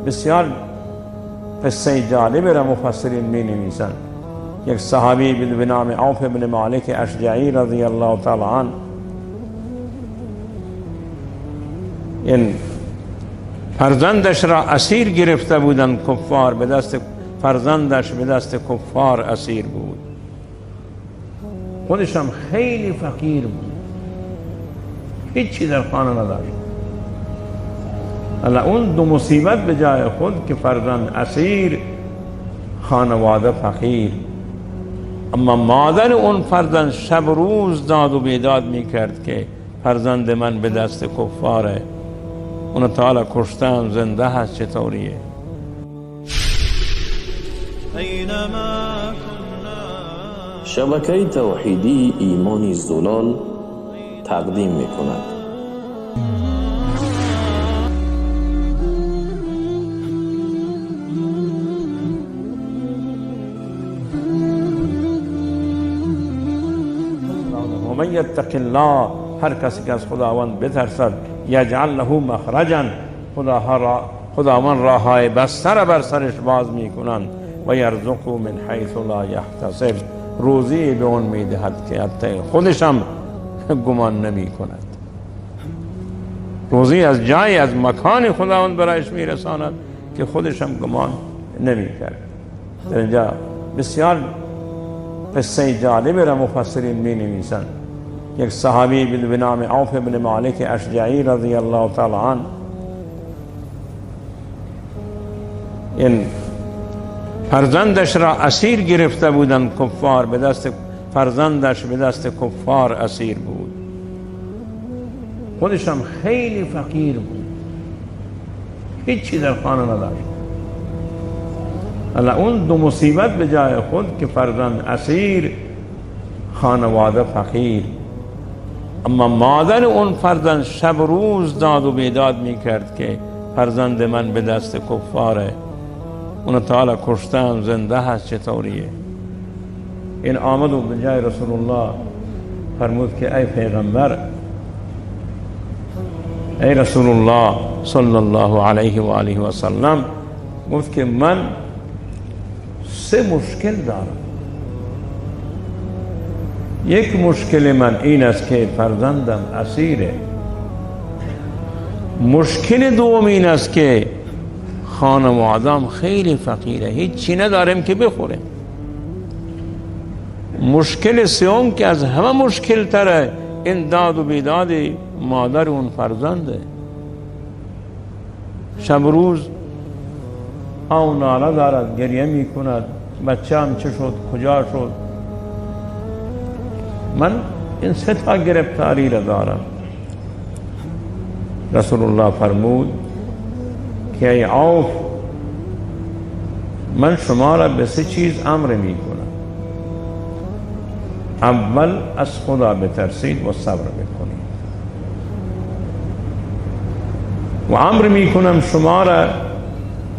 بسیار قصه جالبی را مفسرین می نویسند. یک صحابی به نام عوف بن مالک اشجعی رضی الله تعالی عنه، این فرزندش را اسیر گرفته بودند کفار، به دست فرزندش به دست کفار اسیر بود. خودش هم خیلی فقیر بود، هیچی در خانه نداشت. حالا اون دو مصیبت به جای خود که فرزند اسیر، خانواده فقیر. اما مادر اون فرزند شب روز داد و بیداد میکرد که فرزند من به دست کفاره، اون تعالی کشتن، زنده هست، چطوریه؟ شبکه توحیدی ایمان زلال تقدیم می کند. و من یتق الله، هر کسی که از خداوند بترسد، یجعل له مخرجا، خداوند راههای بستر بر سرش باز می کنند، و یرزقه من حیث لا یحتسب، روزی به اون می دهد که حتی خودش هم گمان نمی کند. روزی از جای، از مکان خداوند برایش می رساند که خودش هم گمان نمی کرد. در اینجا بسیار قصه جالبی را مفسرین می نویسند. یک صحابی به نام عوف بن مالک اشجعی رضی الله تعالی عنه، این فرزندش را اسیر گرفته بودند کفار، به دست فرزندش به دست کفار اسیر بود. خودش هم خیلی فقیر بود، هیچی در خانه نداشت. حالا اون دو مصیبت به جای خود که فرزند اسیر، خانواده فقیر. اما مادر اون فرزند شب روز داد و بیداد میکرد که فرزند من به دست کفاره، اون تعالی کشتن، زنده هست، چطوریه؟ این آمد و به جای رسول الله فرمود که ای پیغمبر، ای رسول الله صلی الله علیه و آله و سلم، گفت که من 3 مشکل دارم. یک مشکل من این است که فرزندم اسیره. مشکل دوم این است که خانوادم خیلی فقیره، هیچ چی نداریم که بخوریم. مشکل سوم که از همه مشکل تره، این داد و بیداد مادر اون فرزنده. شب روز آو ناله دارد، گریه می کند، بچه هم چه شد، کجا شد. من این 3 تا گرفتاری را دارم. رسول الله فرمود که ای عوف، من شما را به 3 چیز امر می کنم. اول از خدا بترسید و صبر بکنید، و امر می کنم شما را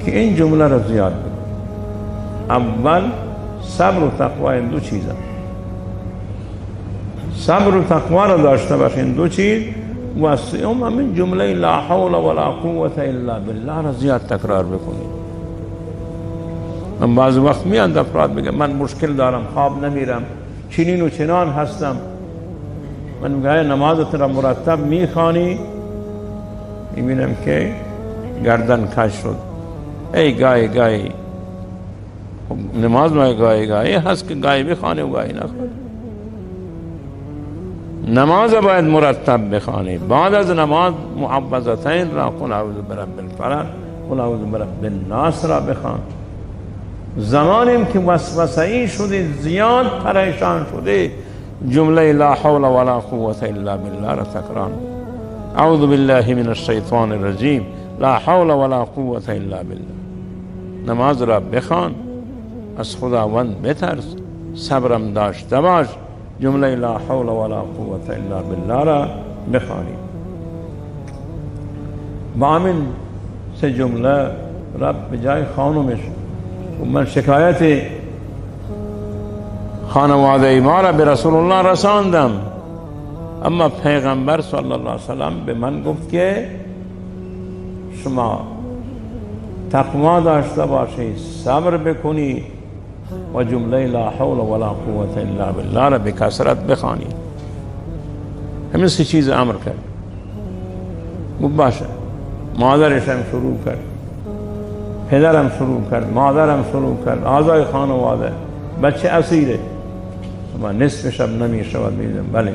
که این جمله را زیاد بکنید. اول صبر و تقوا، این 2 چیزه. صبر و تقوا را داشته باشین، 2 چیز. و سوم همین جمله لا حول ولا قوة الا بالله را زیاد تکرار بکنید. من بعض وقت میاند افراد بگم من مشکل دارم، خواب نمیرم، چنین و چنان هستم. من میگم نمازت را مرتب میخوانی؟ میبینم که گردن کش شد. ای گاهی نماز ما گاهی هست که گاهی بخوانی و گاهی نخوانی. نماز باید مرتب بخوانی. بعد از نماز معوذتین را، قل اعوذ برب الفلق، قل اعوذ برب الناس را بخوان. زمانیم که وسوسه‌ای شده، زیاد پریشان شده، جمله لا حول ولا قوة الا بالله را تکرار. اعوذ بالله من الشیطان الرجیم، لا حول ولا قوة الا بالله. نماز را بخوان، از خداوند بترس، صبرم داشته باش، جمله لا حول ولا قوة الا بالله را بخوانید. با همین 3 جمله را به جای خانمش، من شکایت خانواده ما را به رسول الله رساندم، اما پیغمبر صلی الله علیه وسلم به من گفت که شما تقوا داشته باشی، صبر بکنی و جمله لا حول ولا قوة الا بالله را به کثرت بخوانی. همین سه چیز امر کرد. گفت باشه. مادرش هم شروع کرد، پدرم شروع کرد، مادرم شروع کرد، اعضای خانواده، بچه اسیره و نصف شب نمی شود. میدم بله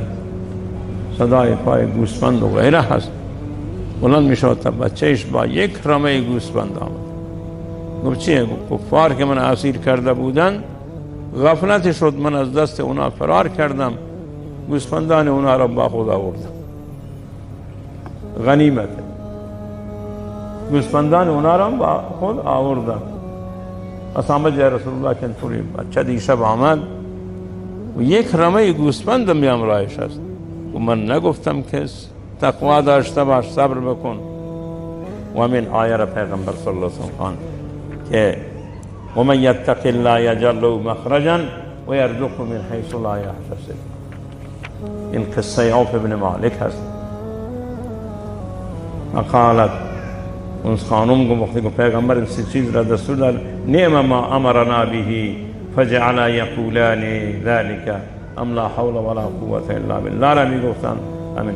صدای پای گوسفند و غیره هست. بلند می شود تا بچهش با یک رمه گوسفند آمد. گفت چیه؟ گفت کفار که من اسیر کرده بودن غفلت شد، من از دست اونا فرار کردم، گوسفندان اونا را با خود آوردم. غنیمت گوسفندان اونا را با خود آوردم. اصحاب جای رسول الله که اینطوری بچه دیشب آمد و یک رمه گوسفند می همراهش هست. و من نگفتم که تقوا داشته باش، صبر بکن. و من آیه را پیغمبر صلی الله علیه وسلم خوان که ومن یتق الله یجعل له مخرجا و یرزقه من حیث لا یحتسب. این قصه عوف بن مالک هست. قالت اون خانم گفت که پیغمبر این سه چیز را دستور داد، نعم ما امرنا به فجعل یقولان ذلك ام لا حول ولا قوة الا بالله را می گفتن. امین.